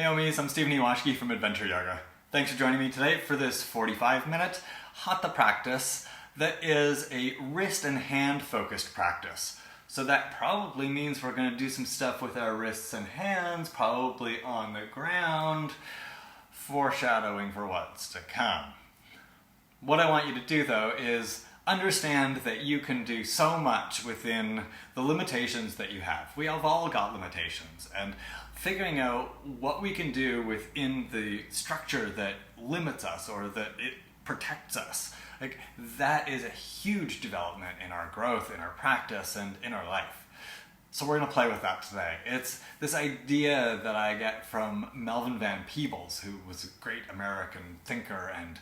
Hey Omies, I'm Ewashkiw from Adventure Yoga. Thanks for joining me today for this 45-minute Hatha practice that is a wrist and hand focused practice. So that probably means we're going to do some stuff with our wrists and hands, probably on the ground, foreshadowing for what's to come. What I want you to do though is understand that you can do so much within the limitations that you have. We have all got limitations, and figuring out what we can do within the structure that limits us or that it protects us, like that is a huge development in our growth, in our practice, and in our life. So we're going to play with that today. It's this idea that I get from Melvin Van Peebles, who was a great American thinker and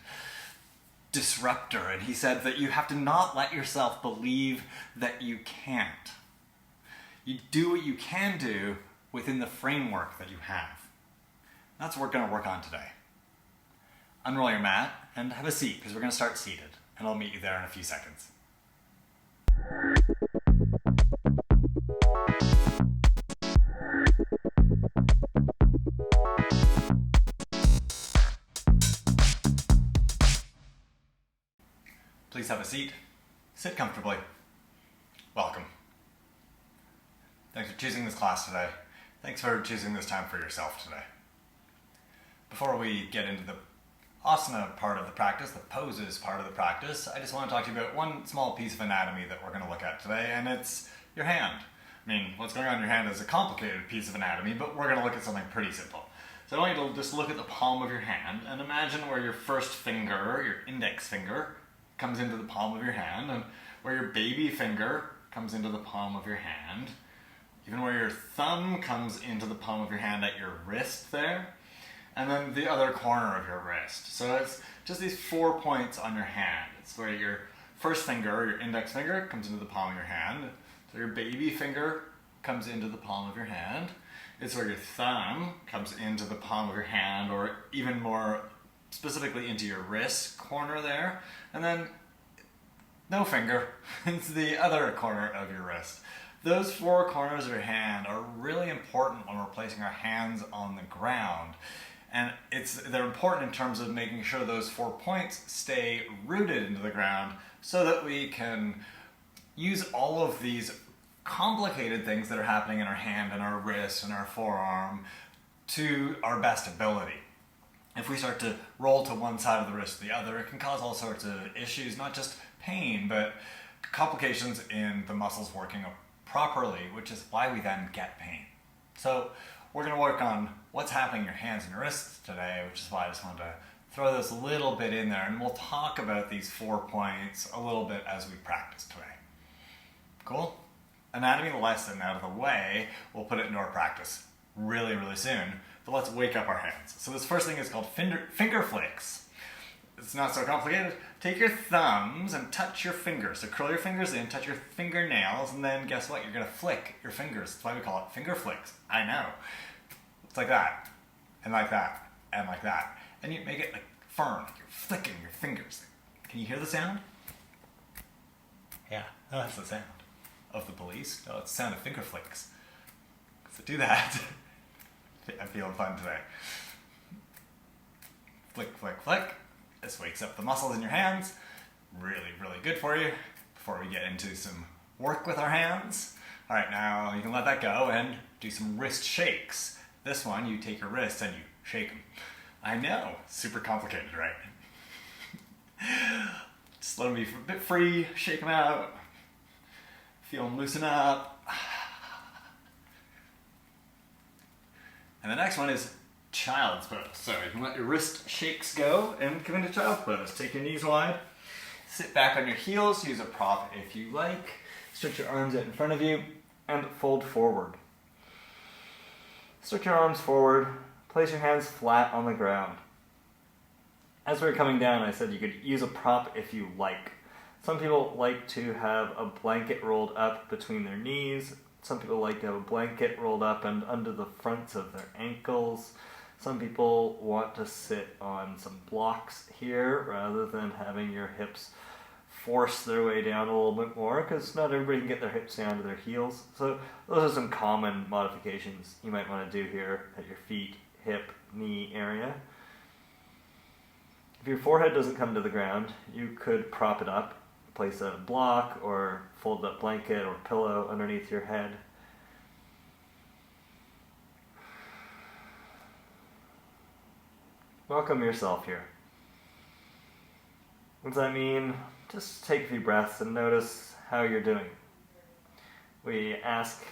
disruptor, and he said that you have to not let yourself believe that you can't. You do what you can do within the framework that you have. That's what we're going to work on today. Unroll your mat and have a seat, because we're going to start seated, and I'll meet you there in a few seconds. Please have a seat. Sit comfortably. Welcome. Thanks for choosing this class today. Thanks for choosing this time for yourself today. Before we get into the asana part of the practice, the poses part of the practice, I just want to talk to you about one small piece of anatomy that we're going to look at today, and it's your hand. I mean, what's going on in your hand is a complicated piece of anatomy, but we're going to look at something pretty simple. So I want you to just look at the palm of your hand and imagine where your first finger, your index finger, comes into the palm of your hand, and where your baby finger comes into the palm of your hand, even where your thumb comes into the palm of your hand at your wrist there, and then the other corner of your wrist. So it's just these 4 points on your hand. It's where your first finger, your index finger, comes into the palm of your hand. So your baby finger comes into the palm of your hand. It's where your thumb comes into the palm of your hand, or even more specifically into your wrist corner there. And then no finger, it's the other corner of your wrist. Those 4 corners of your hand are really important when we're placing our hands on the ground. And they're important in terms of making sure those 4 points stay rooted into the ground so that we can use all of these complicated things that are happening in our hand and our wrist and our forearm to our best ability. If we start to roll to one side of the wrist or the other, it can cause all sorts of issues, not just pain, but complications in the muscles working properly, which is why we then get pain. So we're going to work on what's happening in your hands and your wrists today, which is why I just wanted to throw this a little bit in there, and we'll talk about these 4 points a little bit as we practice today. Cool? Anatomy lesson out of the way, we'll put it into our practice really, really soon, but let's wake up our hands. So this first thing is called finger flicks. It's not so complicated. Take your thumbs and touch your fingers. So curl your fingers in, touch your fingernails, and then guess what? You're going to flick your fingers. That's why we call it finger flicks. I know. It's like that, and like that, and like that. And you make it like firm, like you're flicking your fingers. Can you hear the sound? Yeah, that's the sound of the police. No, it's the sound of finger flicks. So do that. I'm feeling fun today. Flick, flick, flick. This wakes up the muscles in your hands. Really, really good for you before we get into some work with our hands. All right, now you can let that go and do some wrist shakes. This one, you take your wrists and you shake them. I know, super complicated, right? Just let them be a bit free, shake them out, feel them loosen up. And the next one is child's pose. So you can let your wrist shakes go and come into child's pose. Take your knees wide, sit back on your heels, use a prop if you like, stretch your arms out in front of you, and fold forward. Stretch your arms forward, place your hands flat on the ground. As we were coming down, I said you could use a prop if you like. Some people like to have a blanket rolled up between their knees. Some people like to have a blanket rolled up and under the fronts of their ankles. Some people want to sit on some blocks here rather than having your hips force their way down a little bit more, because not everybody can get their hips down to their heels. So those are some common modifications you might want to do here at your feet, hip, If your forehead doesn't come to the ground, you could prop it up, place a block or fold up blanket or pillow underneath your head. Welcome yourself here. What does that mean? Just take a few breaths and notice how you're doing. We ask,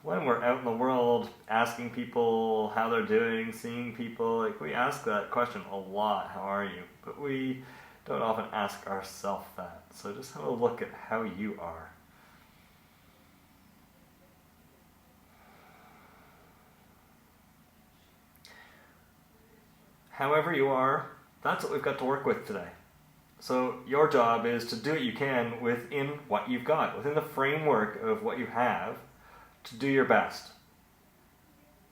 when we're out in the world asking people how they're doing, seeing people, we ask that question a lot, how are you? But we don't often ask ourselves that. So just have a look at how you are. However you are, that's what we've got to work with today. So your job is to do what you can within what you've got, within the framework of what you have, to do your best.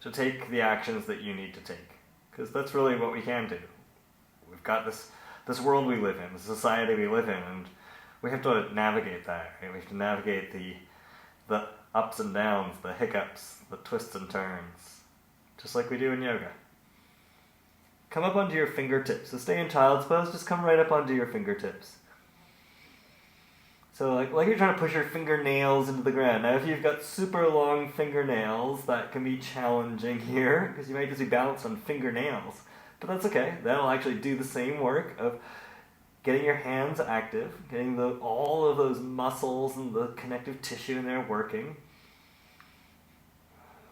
To take the actions that you need to take. Because that's really what we can do. We've got this world we live in, the society we live in, and we have to navigate that. Right? We have to navigate the ups and downs, the hiccups, the twists and turns, just like we do in yoga. Come up onto your fingertips. So stay in child's pose, just come right up onto your fingertips. So like you're trying to push your fingernails into the ground. Now if you've got super long fingernails, that can be challenging here, because you might just be balanced on fingernails. But that's okay. That'll actually do the same work of getting your hands active, getting all of those muscles and the connective tissue in there working,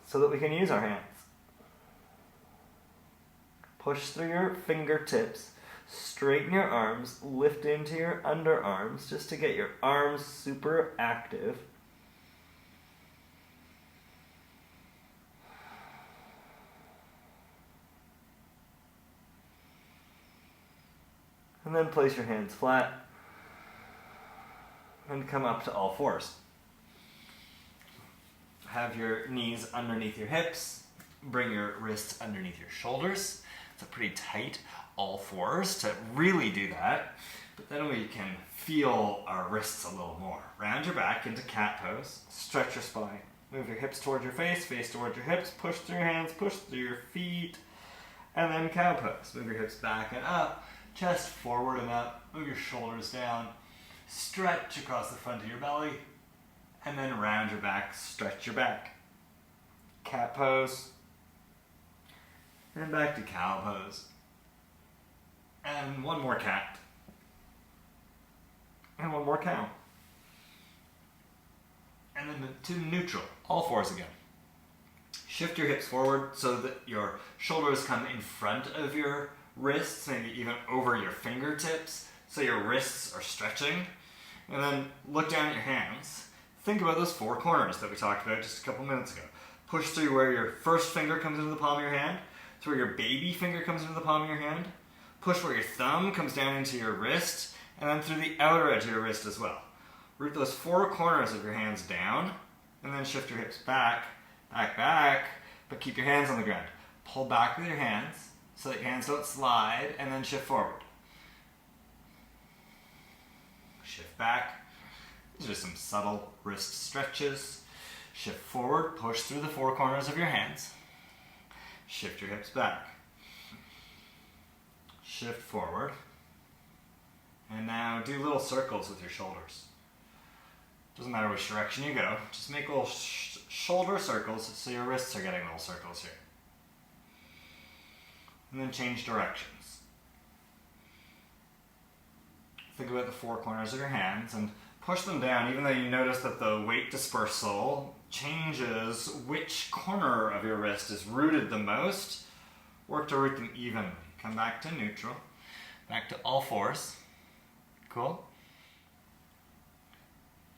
so that we can use our hands. Push through your fingertips, straighten your arms, lift into your underarms just to get your arms super active. And then place your hands flat and come up to all fours. Have your knees underneath your hips, bring your wrists underneath your shoulders. It's a pretty tight all fours to really do that, but then we can feel our wrists a little more. Round your back into cat pose, stretch your spine, move your hips towards your face towards your hips, push through your hands, push through your feet, and then cow pose. Move your hips back and up, chest forward and up, move your shoulders down, stretch across the front of your belly, and then round your back, stretch your back. Cat pose, and back to cow pose. And one more cat. And one more cow. And then to neutral, all fours again. Shift your hips forward so that your shoulders come in front of your wrists, maybe even over your fingertips, so your wrists are stretching. And then look down at your hands. Think about those four corners that we talked about just a couple minutes ago. Push through where your first finger comes into the palm of your hand, to where your baby finger comes into the palm of your hand. Push where your thumb comes down into your wrist, and then through the outer edge of your wrist as well. Root those four corners of your hands down, and then shift your hips back, but keep your hands on the ground. Pull back with your hands, so that your hands don't slide, and then shift forward. Shift back. These are some subtle wrist stretches. Shift forward, push through the four corners of your hands. Shift your hips back. Shift forward. And now do little circles with your shoulders. Doesn't matter which direction you go, just make little shoulder circles so your wrists are getting little circles here. And then change directions. Think about the four corners of your hands and push them down, even though you notice that the weight dispersal changes which corner of your wrist is rooted the most. Work to root them evenly. Come back to neutral, back to all fours. Cool?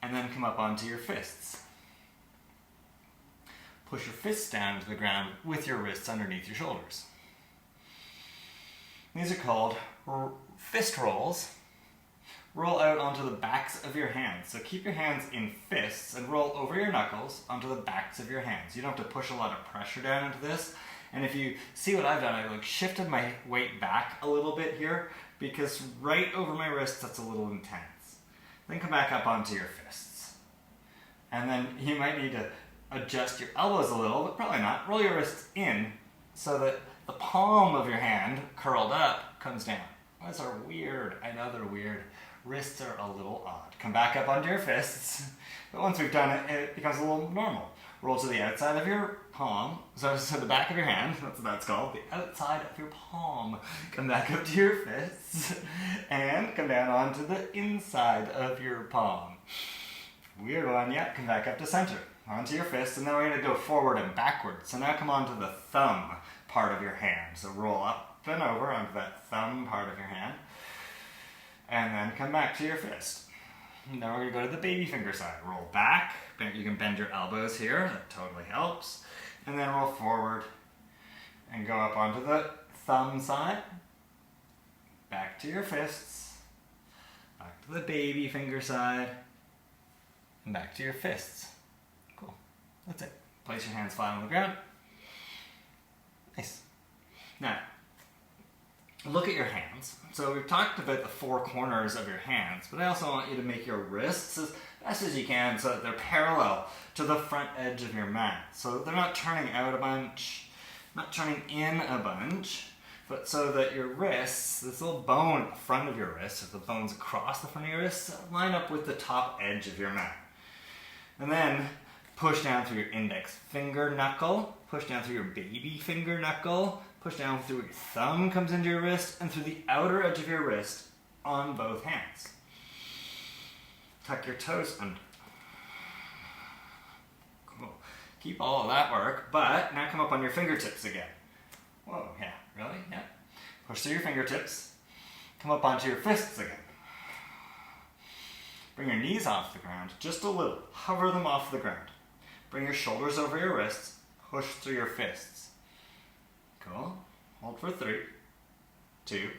And then come up onto your fists. Push your fists down to the ground with your wrists underneath your shoulders. These are called fist rolls. Roll out onto the backs of your hands. So keep your hands in fists and roll over your knuckles onto the backs of your hands. You don't have to push a lot of pressure down into this. And if you see what I've done, I've shifted my weight back a little bit here because right over my wrists, that's a little intense. Then come back up onto your fists. And then you might need to adjust your elbows a little, but probably not. Roll your wrists in so that the palm of your hand, curled up, comes down. Those are weird. I know they're weird. Wrists are a little odd. Come back up onto your fists. But once we've done it, it becomes a little normal. Roll to the outside of your palm, so the back of your hand, that's what that's called, the outside of your palm. Come back up to your fists, and come down onto the inside of your palm. Weird one, yeah. Come back up to center, onto your fists, and then we're going to go forward and backwards. So now come onto the thumb part of your hand. So roll up and over onto that thumb part of your hand, and then come back to your fist. Now we're going to go to the baby finger side. Roll back. You can bend your elbows here. That totally helps. And then roll forward and go up onto the thumb side. Back to your fists. Back to the baby finger side. And back to your fists. Cool. That's it. Place your hands flat on the ground. Nice. Now, look at your hands. So we've talked about the four corners of your hands, but I also want you to make your wrists as best as you can so that they're parallel to the front edge of your mat. So that they're not turning out a bunch, not turning in a bunch, but so that your wrists, this little bone at the front of your wrist, or the bones across the front of your wrists, line up with the top edge of your mat. And then push down through your index finger knuckle, push down through your baby finger knuckle, push down through your thumb comes into your wrist, and through the outer edge of your wrist on both hands. Tuck your toes under. Cool. Keep all of that work, but now come up on your fingertips again. Whoa, yeah, really? Yeah. Push through your fingertips. Come up onto your fists again. Bring your knees off the ground, just a little. Hover them off the ground. Bring your shoulders over your wrists. Push through your fists. Cool. Hold for 3, 2,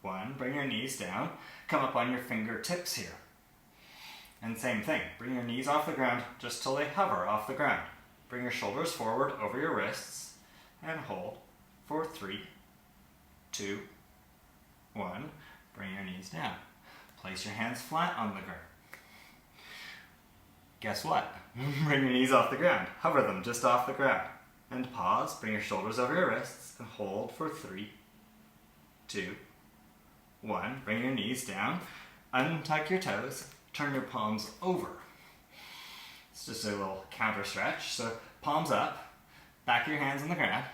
1. Bring your knees down. Come up on your fingertips here. And same thing. Bring your knees off the ground just till they hover off the ground. Bring your shoulders forward over your wrists and hold for 3, 2, 1. Bring your knees down. Place your hands flat on the ground. Guess what? Bring your knees off the ground. Hover them just off the ground. And pause, bring your shoulders over your wrists, and hold for 3, 2, 1. Bring your knees down, untuck your toes, turn your palms over. It's just a little counter stretch. So palms up, back of your hands on the ground.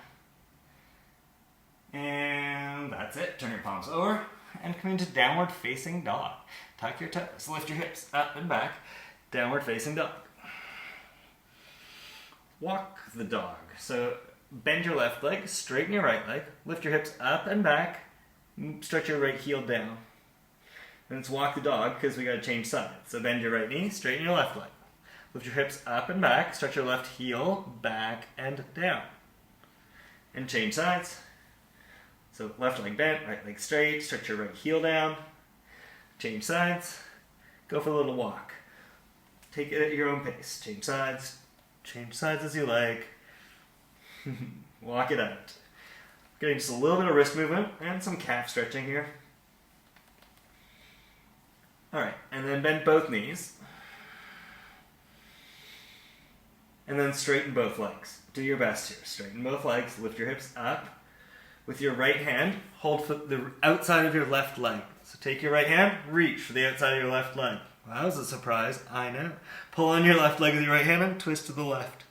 And that's it. Turn your palms over, and come into downward facing dog. Tuck your toes, lift your hips up and back, downward facing dog. Walk the dog. So bend your left leg, straighten your right leg, lift your hips up and back, stretch your right heel down. And it's walk the dog because we got to change sides. So bend your right knee, straighten your left leg. Lift your hips up and back, stretch your left heel back and down. And change sides. So left leg bent, right leg straight, stretch your right heel down. Change sides. Go for a little walk. Take it at your own pace. Change sides. Change sides as you like. Walk it out. Getting just a little bit of wrist movement and some calf stretching here. Alright, and then bend both knees. And then straighten both legs. Do your best here. Straighten both legs, lift your hips up. With your right hand, hold for the outside of your left leg. So take your right hand, reach for the outside of your left leg. Well, that was a surprise, I know. Pull on your left leg with your right hand and twist to the left.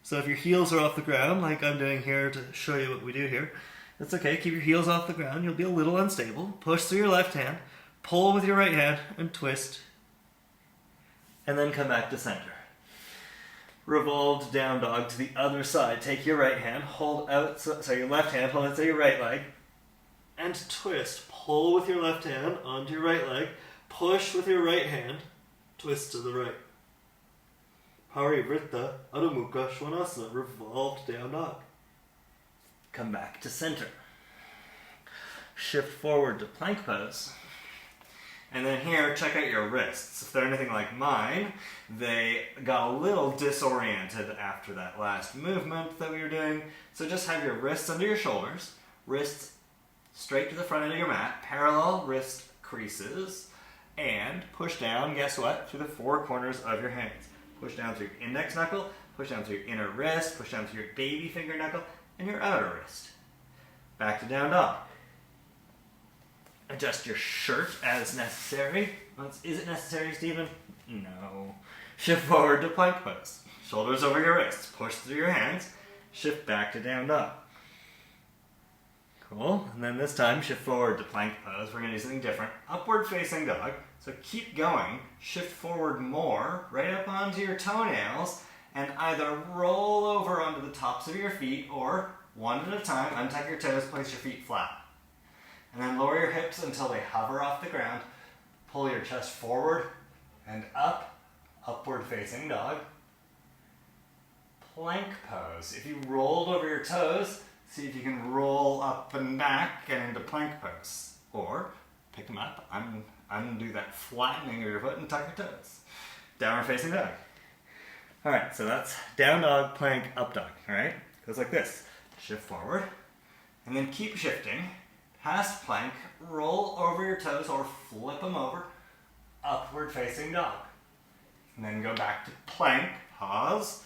So if your heels are off the ground, like I'm doing here to show you what we do here, that's okay. Keep your heels off the ground. You'll be a little unstable. Push through your left hand, pull with your right hand, and twist. And then come back to center. Revolved down dog to the other side. Take your right hand, hold out, so your left hand, hold outside your right leg, and twist. Pull with your left hand onto your right leg, push with your right hand, twist to the right. Parivrtta Adho Mukha Svanasana, revolved down dog. Come back to center. Shift forward to plank pose. And then here, check out your wrists. If they're anything like mine, they got a little disoriented after that last movement that we were doing. So just have your wrists under your shoulders, wrists straight to the front end of your mat, parallel wrist creases, and push down, guess what, through the four corners of your hands. Push down through your index knuckle, push down through your inner wrist, push down through your baby finger knuckle, and your outer wrist. Back to down dog. Adjust your shirt as necessary. Is it necessary, Stephen? No. Shift forward to plank pose. Shoulders over your wrists. Push through your hands. Shift back to down dog. Cool. And then this time, shift forward to plank pose. We're going to do something different. Upward facing dog. So keep going. Shift forward more, right up onto your toenails, and either roll over onto the tops of your feet, or one at a time, untuck your toes, place your feet flat. And then lower your hips until they hover off the ground. Pull your chest forward and up, upward facing dog. Plank pose. If you rolled over your toes, see if you can roll up and back and into plank pose. Or pick them up, undo that flattening of your foot and tuck your toes. Downward facing dog. Alright, so that's down dog, plank, up dog. Alright, goes like this. Shift forward, and then keep shifting. Past plank, roll over your toes or flip them over. Upward facing dog. And then go back to plank, pause,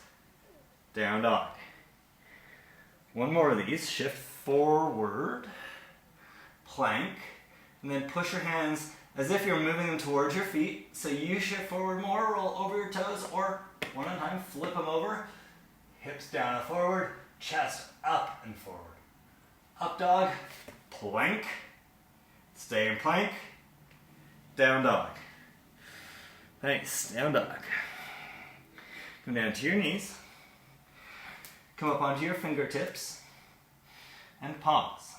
down dog. One more of these. Shift forward, plank, and then push your hands as if you're moving them towards your feet. So you shift forward more, roll over your toes, or one at a time, flip them over. Hips down and forward, chest up and forward. Up dog, plank, stay in plank, down dog. Nice, down dog. Come down to your knees. Come up onto your fingertips and pause.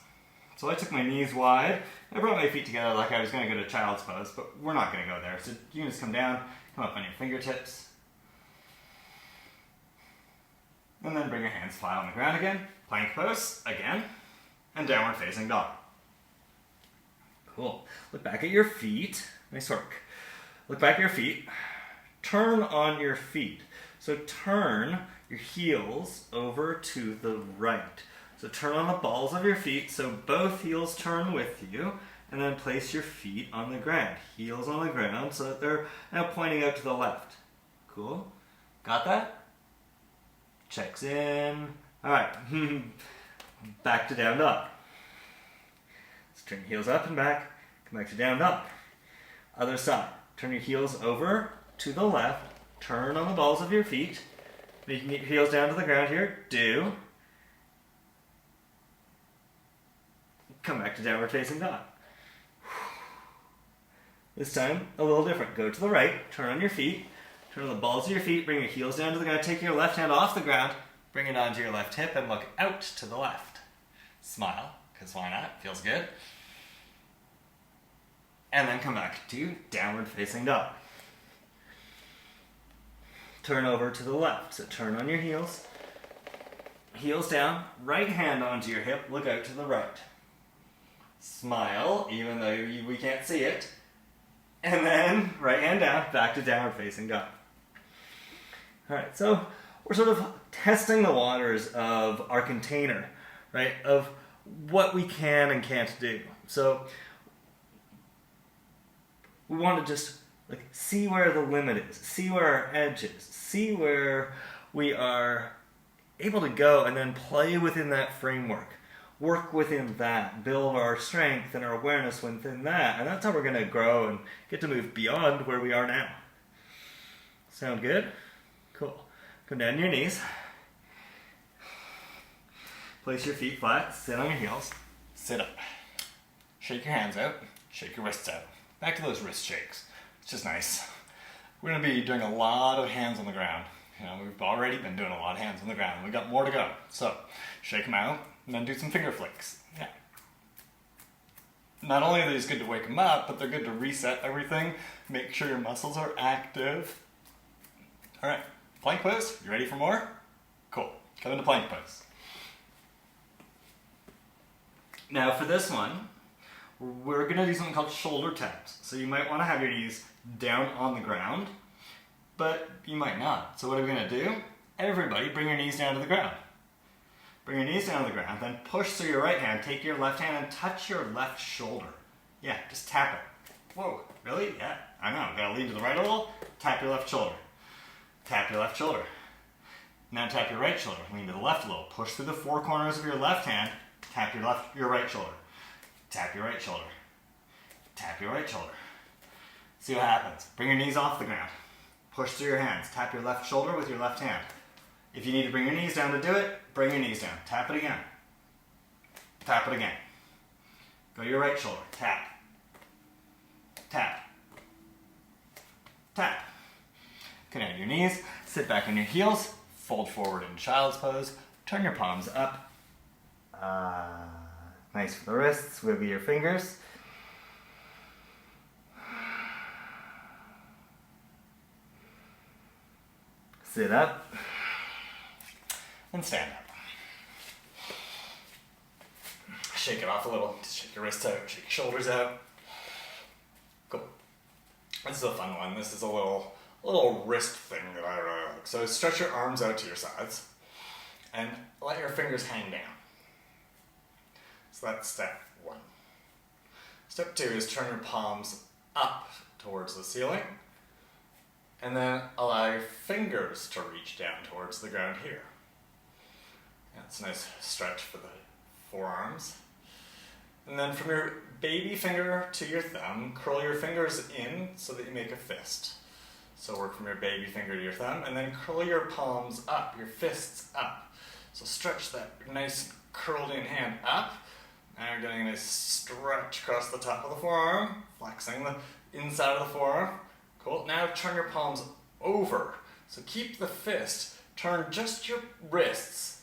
So I took my knees wide. I brought my feet together like I was going to go to child's pose, but we're not going to go there. So you can just come down, come up on your fingertips, and then bring your hands flat on the ground again. Plank pose again, and downward facing dog. Cool. Look back at your feet. Nice work. Look back at your feet. Turn on your feet. So turn your heels over to the right. So turn on the balls of your feet so both heels turn with you, and then place your feet on the ground. Heels on the ground so that they're now pointing out to the left. Cool? Got that? Checks in. Alright. Back to down dog. Let's turn your heels up and back. Come back to down dog. Other side. Turn your heels over to the left. Turn on the balls of your feet. You can get your heels down to the ground here. Do. Come back to downward facing dog. This time, a little different. Go to the right. Turn on your feet. Turn on the balls of your feet. Bring your heels down to the ground. Take your left hand off the ground. Bring it onto your left hip and look out to the left. Smile, because why not? Feels good. And then come back to downward facing dog. Turn over to the left. So turn on your heels. Heels down. Right hand onto your hip. Look out to the right. Smile, even though we can't see it. And then right hand down. Back to downward facing dog. Alright, so we're sort of testing the waters of our container, right? Of what we can and can't do. So we want to just see where the limit is, see where our edge is, see where we are able to go, and then play within that framework. Work within that, build our strength and our awareness within that, and that's how we're going to grow and get to move beyond where we are now. Sound good? Cool. Come down to your knees. Place your feet flat, sit on your heels, sit up. Shake your hands out, shake your wrists out. Back to those wrist shakes. It's just nice. We're going to be doing a lot of hands on the ground. We've already been doing a lot of hands on the ground. We've got more to go. So, shake them out, and then do some finger flicks. Yeah. Not only are these good to wake them up, but they're good to reset everything. Make sure your muscles are active. Alright, plank pose. You ready for more? Cool. Come into plank pose. Now for this one, we're going to do something called shoulder taps. So you might want to have your knees down on the ground, but you might not. So what are we going to do? Everybody bring your knees down to the ground. Bring your knees down to the ground, then push through your right hand, take your left hand and touch your left shoulder. Yeah, just tap it. Whoa, really? Yeah, I know. Gotta lean to the right a little. Tap your left shoulder. Tap your left shoulder. Now tap your right shoulder. Lean to the left a little. Push through the four corners of your left hand. Tap your right shoulder. Tap your right shoulder. Tap your right shoulder. See what happens. Bring your knees off the ground. Push through your hands. Tap your left shoulder with your left hand. If you need to bring your knees down to do it, bring your knees down. Tap it again. Tap it again. Go to your right shoulder. Tap. Tap. Tap. Connect your knees. Sit back on your heels. Fold forward in child's pose. Turn your palms up. Nice for the wrists. Wiggle your fingers. Sit up. And stand up. Shake it off a little. Shake your wrists out. Shake your shoulders out. Cool. This is a fun one. This is a little wrist thing that I really like. So stretch your arms out to your sides and let your fingers hang down. So that's step one. Step two is turn your palms up towards the ceiling and then allow your fingers to reach down towards the ground here. That's a nice stretch for the forearms. And then from your baby finger to your thumb, curl your fingers in so that you make a fist. So work from your baby finger to your thumb, and then curl your palms up, your fists up. So stretch that nice curled in hand up. Now you're getting a nice stretch across the top of the forearm, flexing the inside of the forearm. Cool. Now turn your palms over. So keep the fist, turn just your wrists.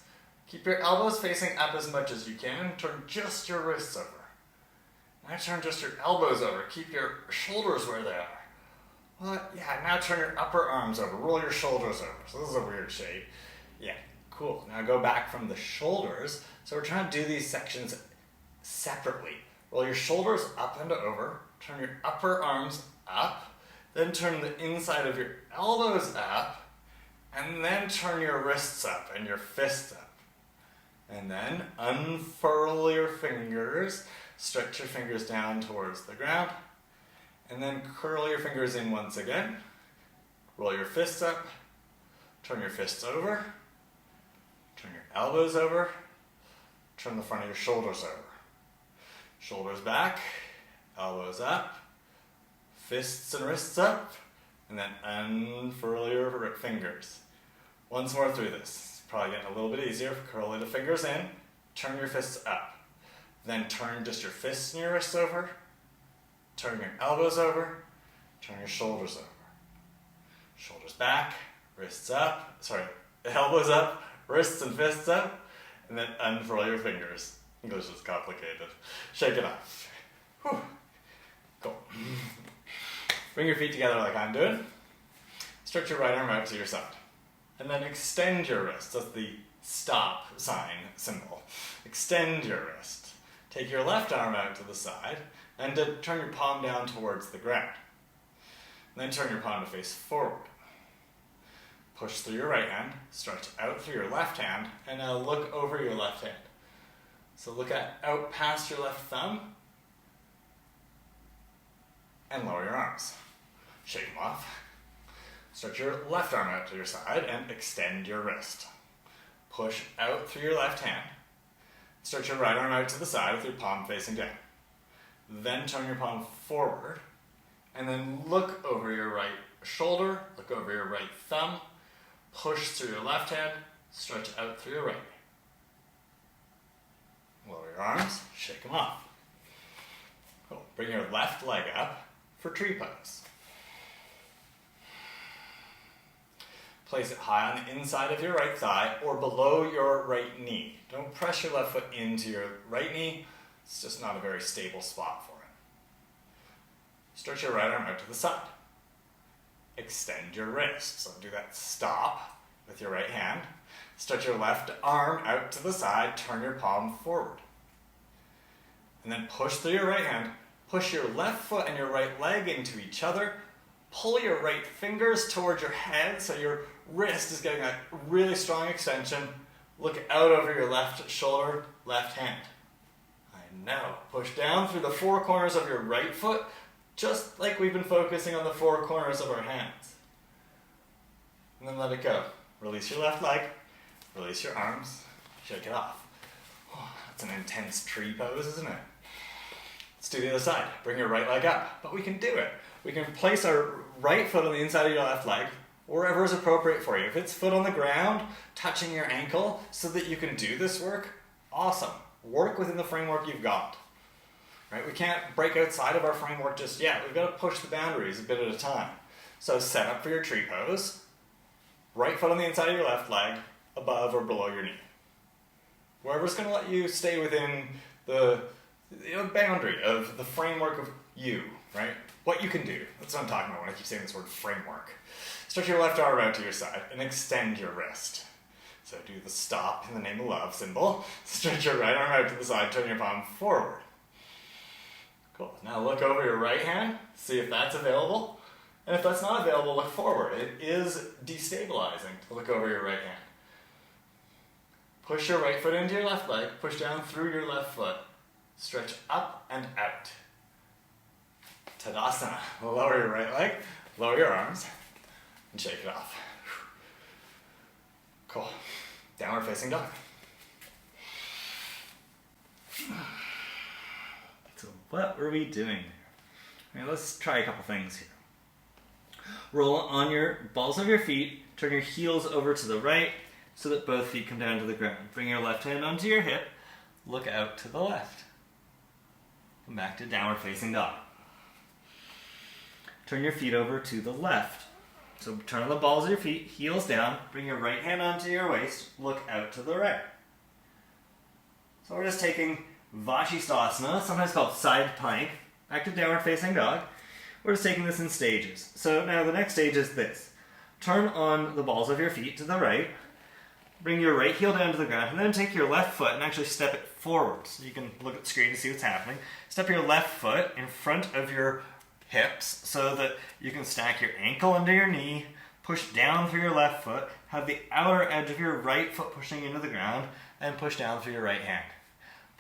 Keep your elbows facing up as much as you can. Turn just your wrists over. Now turn just your elbows over. Keep your shoulders where they are. Well, yeah, now turn your upper arms over. Roll your shoulders over. So this is a weird shape. Yeah, cool. Now go back from the shoulders. So we're trying to do these sections separately. Roll your shoulders up and over. Turn your upper arms up. Then turn the inside of your elbows up. And then turn your wrists up and your fists up. And then unfurl your fingers. Stretch your fingers down towards the ground. And then curl your fingers in once again. Roll your fists up. Turn your fists over. Turn your elbows over. Turn the front of your shoulders over. Shoulders back. Elbows up. Fists and wrists up. And then unfurl your fingers. Once more through this. Probably getting a little bit easier. Curl the fingers in. Turn your fists up. Then turn just your fists and your wrists over. Turn your elbows over. Turn your shoulders over. Shoulders back. Wrists up. Elbows up. Wrists and fists up. And then unfurl your fingers. English is complicated. Shake it off. Whew. Cool. Bring your feet together like I'm doing. Stretch your right arm out to your side. And then extend your wrist. That's the stop sign symbol. Extend your wrist. Take your left arm out to the side and turn your palm down towards the ground. And then turn your palm to face forward. Push through your right hand, stretch out through your left hand, and now look over your left hand. So look out past your left thumb and lower your arms. Shake them off. Stretch your left arm out to your side and extend your wrist. Push out through your left hand. Stretch your right arm out to the side with your palm facing down. Then turn your palm forward and then look over your right shoulder, look over your right thumb, push through your left hand, stretch out through your right. Lower your arms, shake them off. Cool. Bring your left leg up for tree pose. Place it high on the inside of your right thigh or below your right knee. Don't press your left foot into your right knee. It's just not a very stable spot for it. Stretch your right arm out to the side. Extend your wrist. So do that stop with your right hand. Stretch your left arm out to the side. Turn your palm forward. And then push through your right hand. Push your left foot and your right leg into each other. Pull your right fingers towards your head so your wrist is getting a really strong extension. Look out over your left shoulder, left hand. And now push down through the four corners of your right foot, just like we've been focusing on the four corners of our hands. And then let it go. Release your left leg, Release your arms, shake it off. Oh, that's an intense tree pose, isn't it? Let's do the other side. Bring your right leg up, but we can do it. We can place our right foot on the inside of your left leg, wherever is appropriate for you. If it's foot on the ground, touching your ankle so that you can do this work, awesome. Work within the framework you've got. Right? We can't break outside of our framework just yet. We've got to push the boundaries a bit at a time. So set up for your tree pose. Right foot on the inside of your left leg, above or below your knee. Wherever's going to let you stay within the boundary of the framework of you, right? What you can do. That's what I'm talking about when I keep saying this word framework. Stretch your left arm out to your side and extend your wrist. So do the stop in the name of love symbol. Stretch your right arm out to the side, turn your palm forward. Cool. Now look over your right hand, see if that's available. And if that's not available, look forward. It is destabilizing to look over your right hand. Push your right foot into your left leg, push down through your left foot. Stretch up and out. Tadasana. Lower your right leg, lower your arms, and shake it off. Cool. Downward facing dog. So what were we doing there? Right, let's try a couple things here. Roll on your balls of your feet, turn your heels over to the right so that both feet come down to the ground. Bring your left hand onto your hip, look out to the left. Come back to downward facing dog. Turn your feet over to the left. So turn on the balls of your feet, heels down, bring your right hand onto your waist, look out to the right. So we're just taking Vasisthasana, sometimes called side plank, back to downward facing dog. We're just taking this in stages. So now the next stage is this. Turn on the balls of your feet to the right, bring your right heel down to the ground, and then take your left foot and actually step it forward. So you can look at the screen to see what's happening. Step your left foot in front of your hips so that you can stack your ankle under your knee, push down through your left foot, have the outer edge of your right foot pushing into the ground, and push down through your right hand.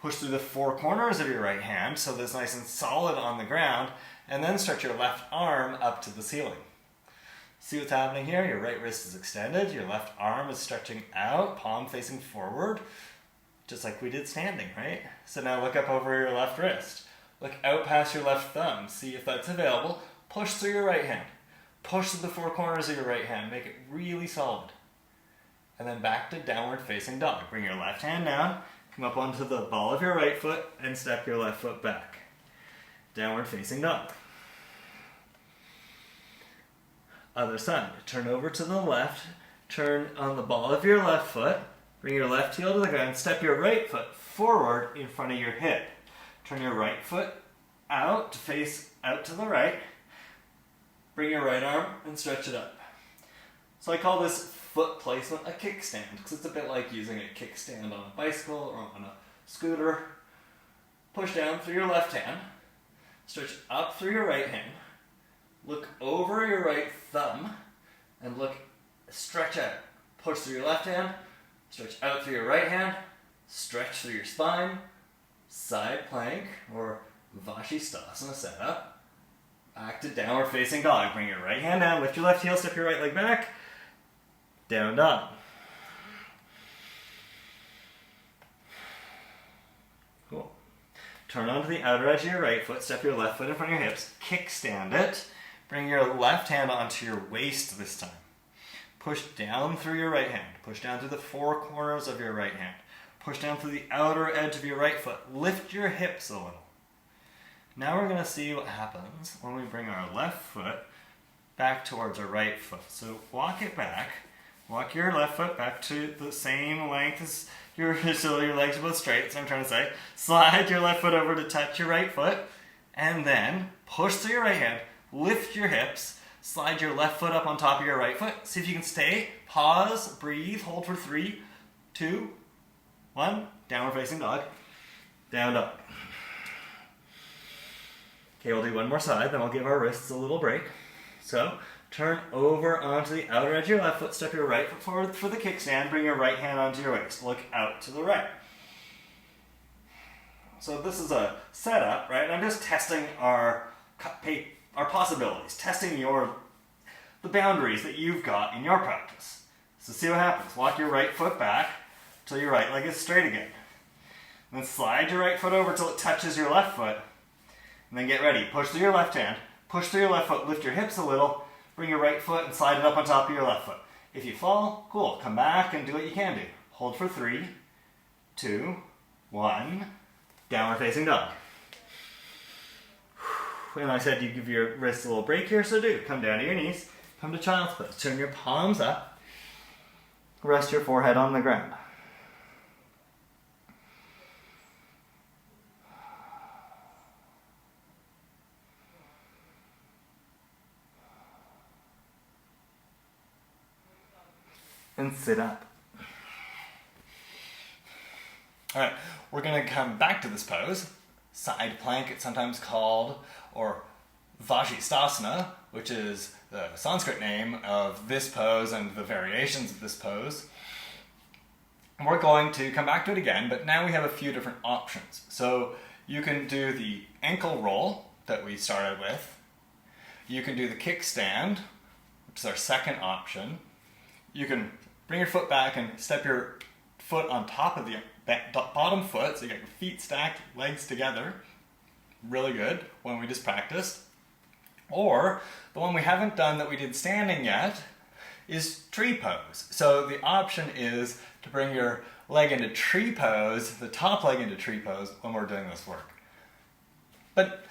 Push through the four corners of your right hand so that it's nice and solid on the ground, and then stretch your left arm up to the ceiling. See what's happening here? Your right wrist is extended, your left arm is stretching out, palm facing forward, just like we did standing, right? So now look up over your left wrist. Look out past your left thumb. See if that's available. Push through your right hand. Push through the four corners of your right hand. Make it really solid. And then back to downward facing dog. Bring your left hand down. Come up onto the ball of your right foot and step your left foot back. Downward facing dog. Other side. Turn over to the left. Turn on the ball of your left foot. Bring your left heel to the ground. Step your right foot forward in front of your hip. Turn your right foot out to face out to the right. Bring your right arm and stretch it up. So I call this foot placement a kickstand because it's a bit like using a kickstand on a bicycle or on a scooter. Push down through your left hand. Stretch up through your right hand. Look over your right thumb and stretch out. Push through your left hand. Stretch out through your right hand. Stretch through your spine. Side plank or Vasisthasana setup. Back to downward facing dog. Bring your right hand down, lift your left heel, step your right leg back. Down dog. Cool. Turn onto the outer edge of your right foot, step your left foot in front of your hips, kickstand it. Bring your left hand onto your waist this time. Push down through your right hand. Push down through the four corners of your right hand. Push down through the outer edge of your right foot. Lift your hips a little. Now we're going to see what happens when we bring our left foot back towards our right foot. So walk it back. Walk your left foot back to the same length as so your legs are both straight, that's what I'm trying to say. Slide your left foot over to touch your right foot. And then push through your right hand. Lift your hips. Slide your left foot up on top of your right foot. See if you can stay. Pause. Breathe. Hold for 3, 2, 1. Downward facing dog. Down dog. Okay, we'll do one more side, then we'll give our wrists a little break. So, turn over onto the outer edge of your left foot, step your right foot forward for the kickstand, bring your right hand onto your waist. Look out to the right. So this is a setup, right? And I'm just testing our possibilities, testing the boundaries that you've got in your practice. So see what happens. Walk your right foot back till your right leg is straight again. And then slide your right foot over till it touches your left foot. And then get ready. Push through your left hand. Push through your left foot. Lift your hips a little. Bring your right foot and slide it up on top of your left foot. If you fall, cool. Come back and do what you can do. Hold for 3, 2, 1. Downward facing dog. And I said you give your wrists a little break here, so do. Come down to your knees. Come to child's pose. Turn your palms up. Rest your forehead on the ground. And sit up. All right, we're going to come back to this pose. Side plank, it's sometimes called, or Vasisthasana, which is the Sanskrit name of this pose and the variations of this pose. We're going to come back to it again, but now we have a few different options. So you can do the ankle roll that we started with. You can do the kickstand, which is our second option. You can bring your foot back and step your foot on top of the bottom foot, so you get your feet stacked, legs together. Really good, one we just practiced. Or, the one we haven't done that we did standing yet, is tree pose. So the option is to bring your leg into tree pose, the top leg into tree pose when we're doing this work. But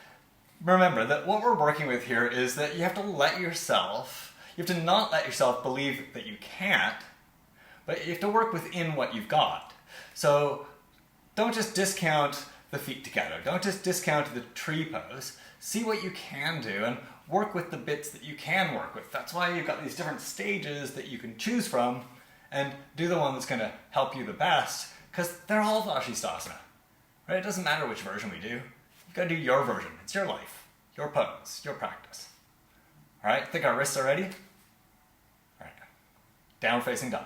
remember that what we're working with here is that you have to not let yourself believe that you can't, but you have to work within what you've got. So don't just discount the feet together. Don't just discount the tree pose. See what you can do and work with the bits that you can work with. That's why you've got these different stages that you can choose from and do the one that's going to help you the best, because they're all Vasisthasana. Right? It doesn't matter which version we do. You've got to do your version. It's your life, your pose, your practice. All right? Think our wrists are ready? All right. Down facing dog.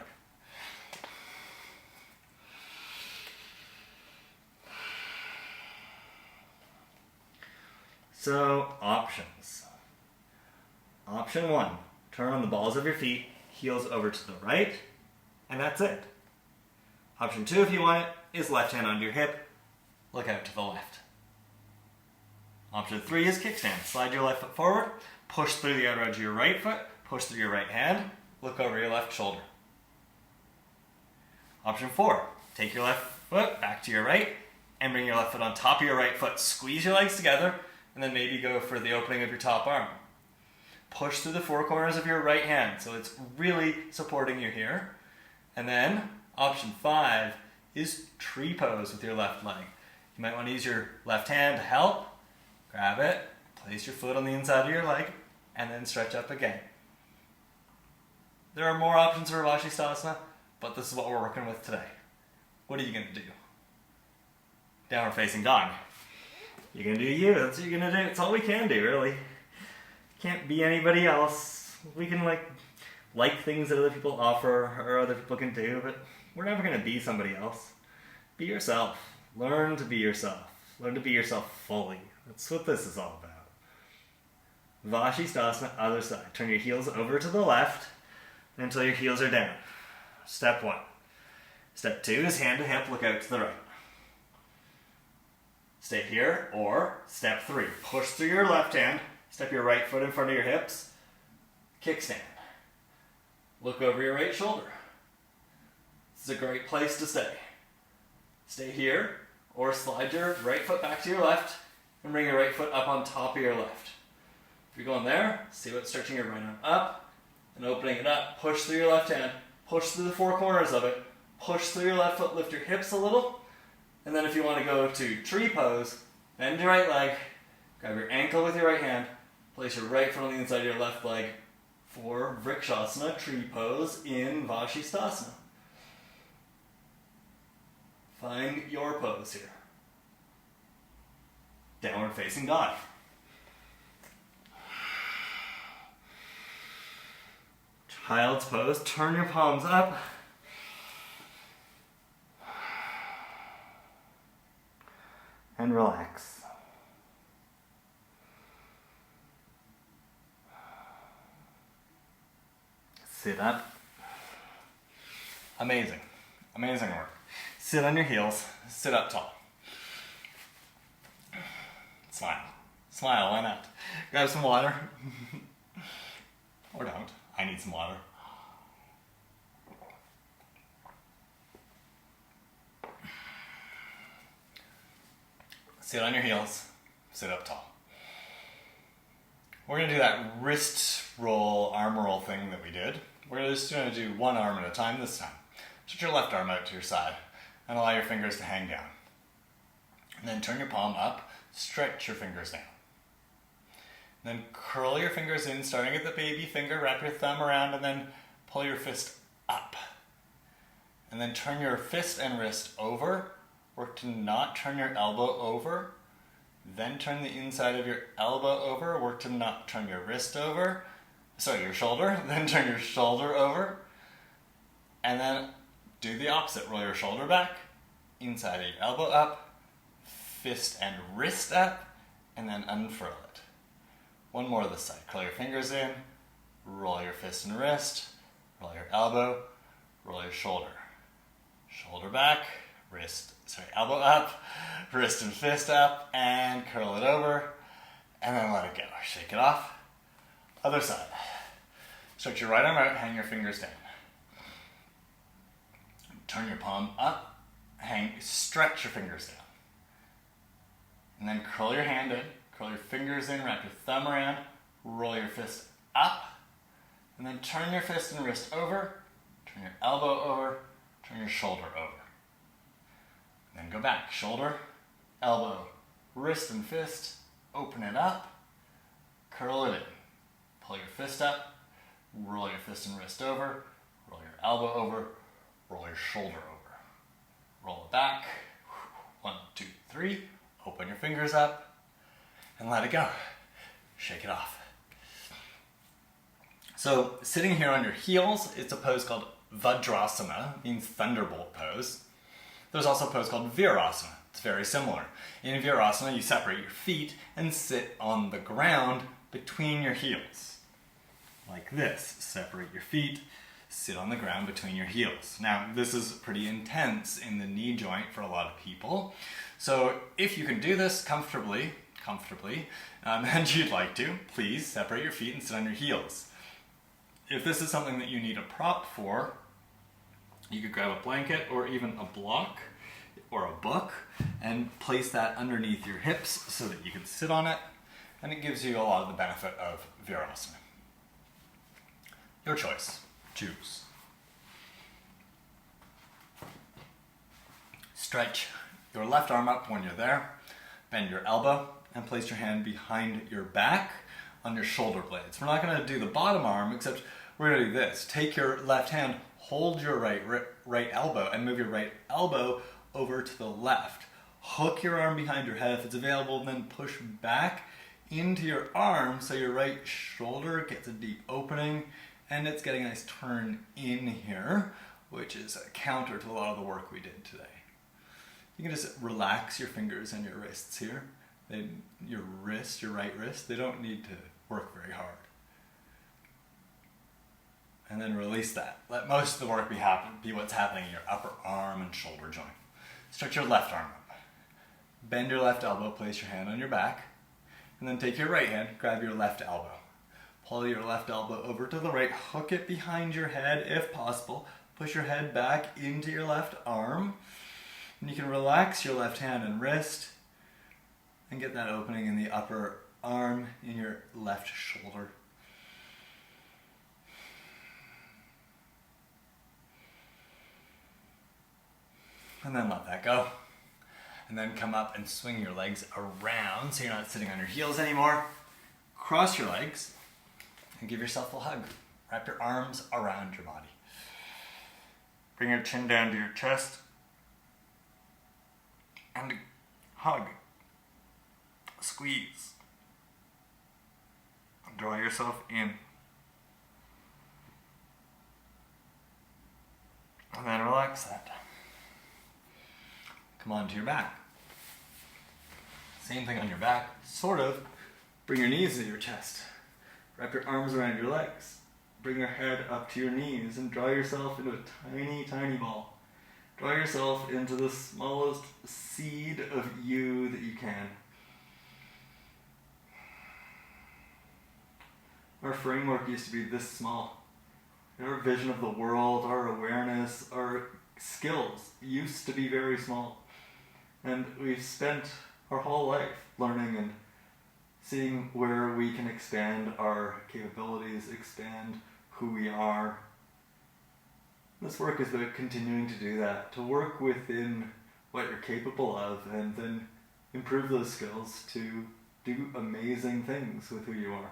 So, options. Option 1, turn on the balls of your feet, heels over to the right, and that's it. Option 2, if you want it, is left hand under your hip, look out to the left. Option 3 is kickstand. Slide your left foot forward, push through the outer edge of your right foot, push through your right hand, look over your left shoulder. Option 4, take your left foot back to your right, and bring your left foot on top of your right foot. Squeeze your legs together, and then maybe go for the opening of your top arm. Push through the four corners of your right hand, so it's really supporting you here. And then, option 5 is tree pose with your left leg. You might want to use your left hand to help. Grab it, place your foot on the inside of your leg, and then stretch up again. There are more options for Vasisthasana, but this is what we're working with today. What are you going to do? Downward facing dog. You're going to do you. That's what you're going to do. It's all we can do, really. Can't be anybody else. We can like things that other people offer or other people can do, but we're never going to be somebody else. Be yourself. Learn to be yourself. Learn to be yourself fully. That's what this is all about. Vasisthasana, other side. Turn your heels over to the left until your heels are down. Step 1. Step 2 is hand to hip, look out to the right. Stay here, or step 3. Push through your left hand, step your right foot in front of your hips, kickstand. Look over your right shoulder. This is a great place to stay. Stay here, or slide your right foot back to your left, and bring your right foot up on top of your left. If you're going there, see what's stretching your right arm up, and opening it up. Push through your left hand, push through the four corners of it, push through your left foot, lift your hips a little, and then if you want to go to tree pose, bend your right leg, grab your ankle with your right hand, place your right foot on the inside of your left leg for Rikshasana, tree pose in Vasisthasana. Find your pose here. Downward facing dog. Child's pose, turn your palms up. And relax. Sit up. Amazing. Amazing work. Sit on your heels, sit up tall. Smile. Smile, why not? Grab some water. Or don't. I need some water. Sit on your heels, sit up tall. We're going to do that wrist roll, arm roll thing that we did. We're just going to do one arm at a time this time. Put your left arm out to your side and allow your fingers to hang down. And then turn your palm up, stretch your fingers down. Then curl your fingers in, starting at the baby finger, wrap your thumb around, and then pull your fist up. And then turn your fist and wrist over. Work to not turn your elbow over. Then turn the inside of your elbow over. Work to not turn your wrist over. Sorry, your shoulder. Then turn your shoulder over. And then do the opposite. Roll your shoulder back, inside of your elbow up, fist and wrist up, and then unfurl it. One more this side. Curl your fingers in, roll your fist and wrist, roll your elbow, roll your shoulder. Shoulder back, elbow up, wrist and fist up, and curl it over, and then let it go. Shake it off. Other side. Stretch your right arm out, hang your fingers down. Turn your palm up, stretch your fingers down. And then curl your hand in, curl your fingers in, wrap your thumb around, roll your fist up, and then turn your fist and wrist over, turn your elbow over, turn your shoulder over. Then go back, shoulder, elbow, wrist and fist, open it up, curl it in. Pull your fist up, roll your fist and wrist over, roll your elbow over, roll your shoulder over. Roll it back, 1, 2, 3, open your fingers up, and let it go. Shake it off. So sitting here on your heels, it's a pose called Vajrasana, means thunderbolt pose. There's also a pose called Virasana. It's very similar. In Virasana, you separate your feet and sit on the ground between your heels. Like this. Separate your feet, sit on the ground between your heels. Now, this is pretty intense in the knee joint for a lot of people. So if you can do this comfortably, and you'd like to, please separate your feet and sit on your heels. If this is something that you need a prop for, you could grab a blanket or even a block or a book and place that underneath your hips so that you can sit on it, and it gives you a lot of the benefit of Virasana. Your choice. Choose. Stretch your left arm up when you're there, bend your elbow, and place your hand behind your back on your shoulder blades. We're not going to do the bottom arm, except we're going to do this. Take your left hand, hold your right elbow, and move your right elbow over to the left. Hook your arm behind your head if it's available, and then push back into your arm so your right shoulder gets a deep opening, and it's getting a nice turn in here, which is a counter to a lot of the work we did today. You can just relax your fingers and your wrists here. Your right wrist, they don't need to work very hard. And then release that. Let most of the work be what's happening in your upper arm and shoulder joint. Stretch your left arm up. Bend your left elbow, place your hand on your back, and then take your right hand, grab your left elbow. Pull your left elbow over to the right, hook it behind your head if possible. Push your head back into your left arm, and you can relax your left hand and wrist and get that opening in the upper arm in your left shoulder. And then let that go. And then come up and swing your legs around so you're not sitting on your heels anymore. Cross your legs and give yourself a hug. Wrap your arms around your body. Bring your chin down to your chest. And hug. Squeeze. Draw yourself in. And then relax that. Come on to your back. Same thing on your back, sort of. Bring your knees to your chest. Wrap your arms around your legs. bring your head up to your knees and draw yourself into a tiny, tiny ball. Draw yourself into the smallest seed of you that you can. Our framework used to be this small. Our vision of the world, our awareness, our skills used to be very small. And we've spent our whole life learning and seeing where we can expand our capabilities, expand who we are. This work is about continuing to do that, to work within what you're capable of and then improve those skills to do amazing things with who you are.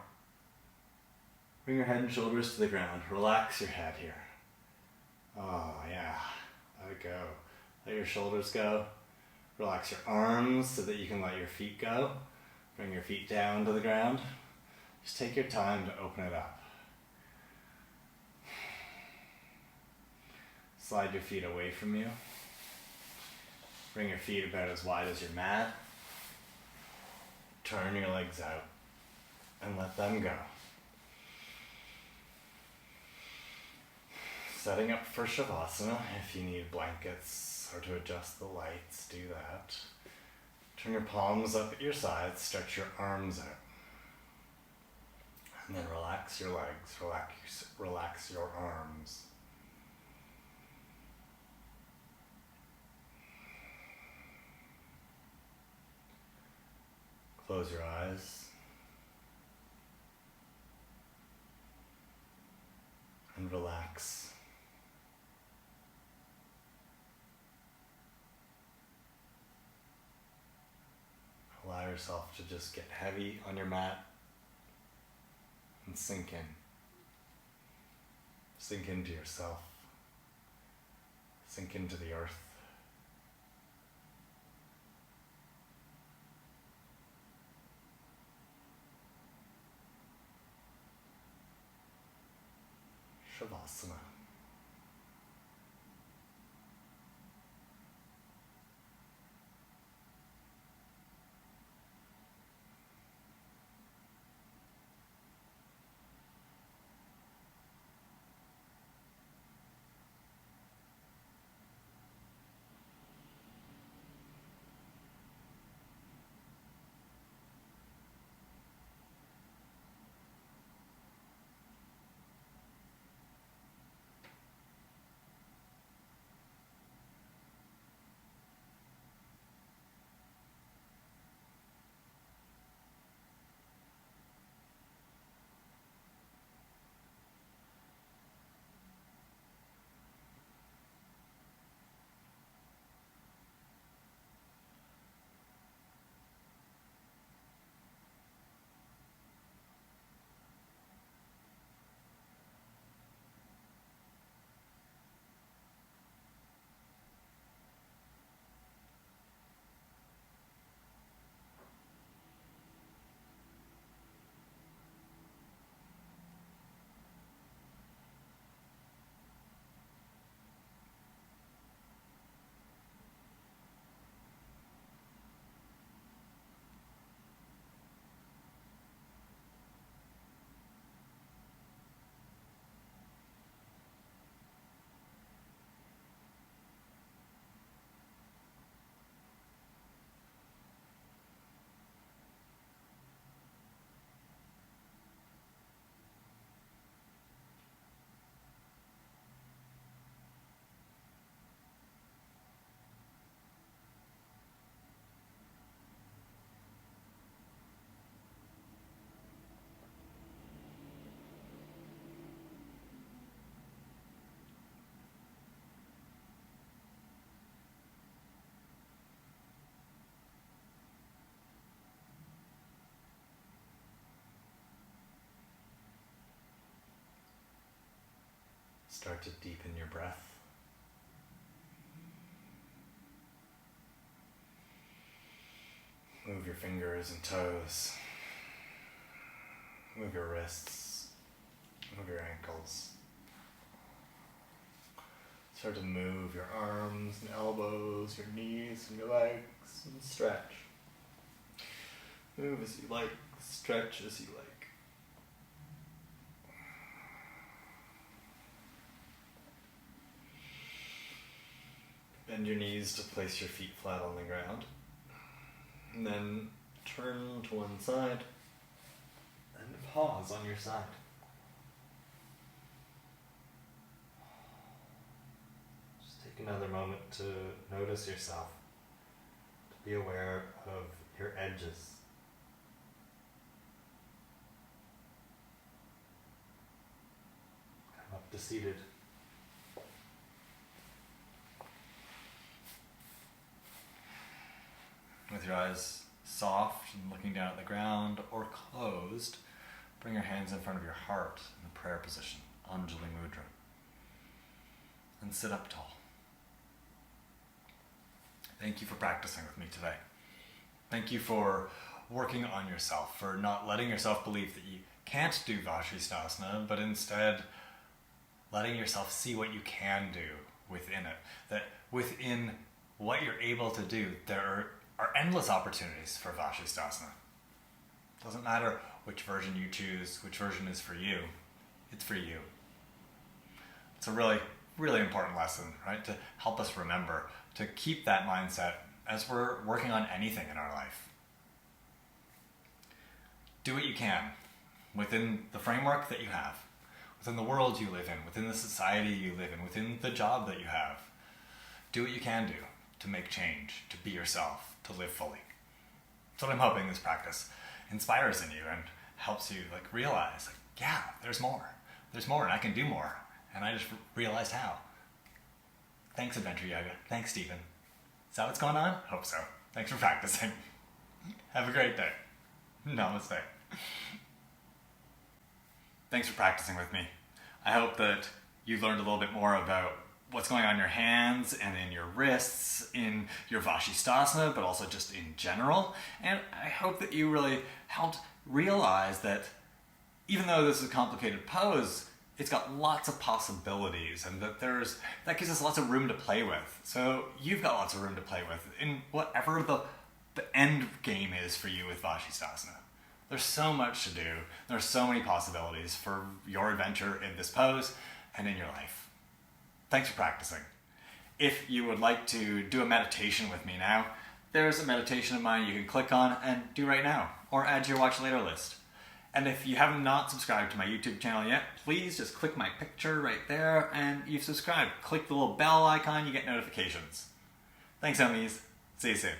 Bring your head and shoulders to the ground. Relax your head here. Oh yeah, let it go. Let your shoulders go. Relax your arms so that you can let your feet go. Bring your feet down to the ground. Just take your time to open it up. Slide your feet away from you. Bring your feet about as wide as your mat. Turn your legs out and let them go. Setting up for Shavasana. If you need blankets or to adjust the lights, do that. Turn your palms up at your sides, stretch your arms out. And then relax your legs, relax your arms. Close your eyes. And relax. Allow yourself to just get heavy on your mat and sink in. Sink into yourself. Sink into the earth. Shavasana. Start to deepen your breath. Move your fingers and toes. Move your wrists. Move your ankles. Start to move your arms and elbows, your knees and your legs, and stretch. Move as you like, stretch as you like. Bend your knees to place your feet flat on the ground. And then turn to one side and pause on your side. Just take another moment to notice yourself, to be aware of your edges. Come up to seated. With your eyes soft and looking down at the ground or closed, bring your hands in front of your heart in the prayer position, Anjali Mudra. And sit up tall. Thank you for practicing with me today. Thank you for working on yourself, for not letting yourself believe that you can't do Vasisthasana, but instead letting yourself see what you can do within it. That within what you're able to do, there are endless opportunities for Vasisthasana. It doesn't matter which version you choose, which version is for you. It's for you. It's a really, really important lesson, right? To help us remember, to keep that mindset as we're working on anything in our life. Do what you can within the framework that you have, within the world you live in, within the society you live in, within the job that you have. Do what you can do to make change, to be yourself, to live fully. That's what I'm hoping this practice inspires in you and helps you realize, yeah, there's more and I can do more. And I just realized how. Thanks, Adventure Yoga. Thanks, Stephen. Is that what's going on? Hope so. Thanks for practicing. Have a great day. Namaste. Thanks for practicing with me. I hope that you learned a little bit more about what's going on in your hands and in your wrists, in your Vasisthasana, but also just in general. And I hope that you really helped realize that even though this is a complicated pose, it's got lots of possibilities, and that gives us lots of room to play with. So you've got lots of room to play with in whatever the end game is for you with Vasisthasana. There's so much to do. There's so many possibilities for your adventure in this pose and in your life. Thanks for practicing. If you would like to do a meditation with me now, there's a meditation of mine you can click on and do right now, or add to your watch later list. And if you have not subscribed to my YouTube channel yet, please just click my picture right there and you've subscribed. Click the little bell icon, you get notifications. Thanks, OMies. See you soon.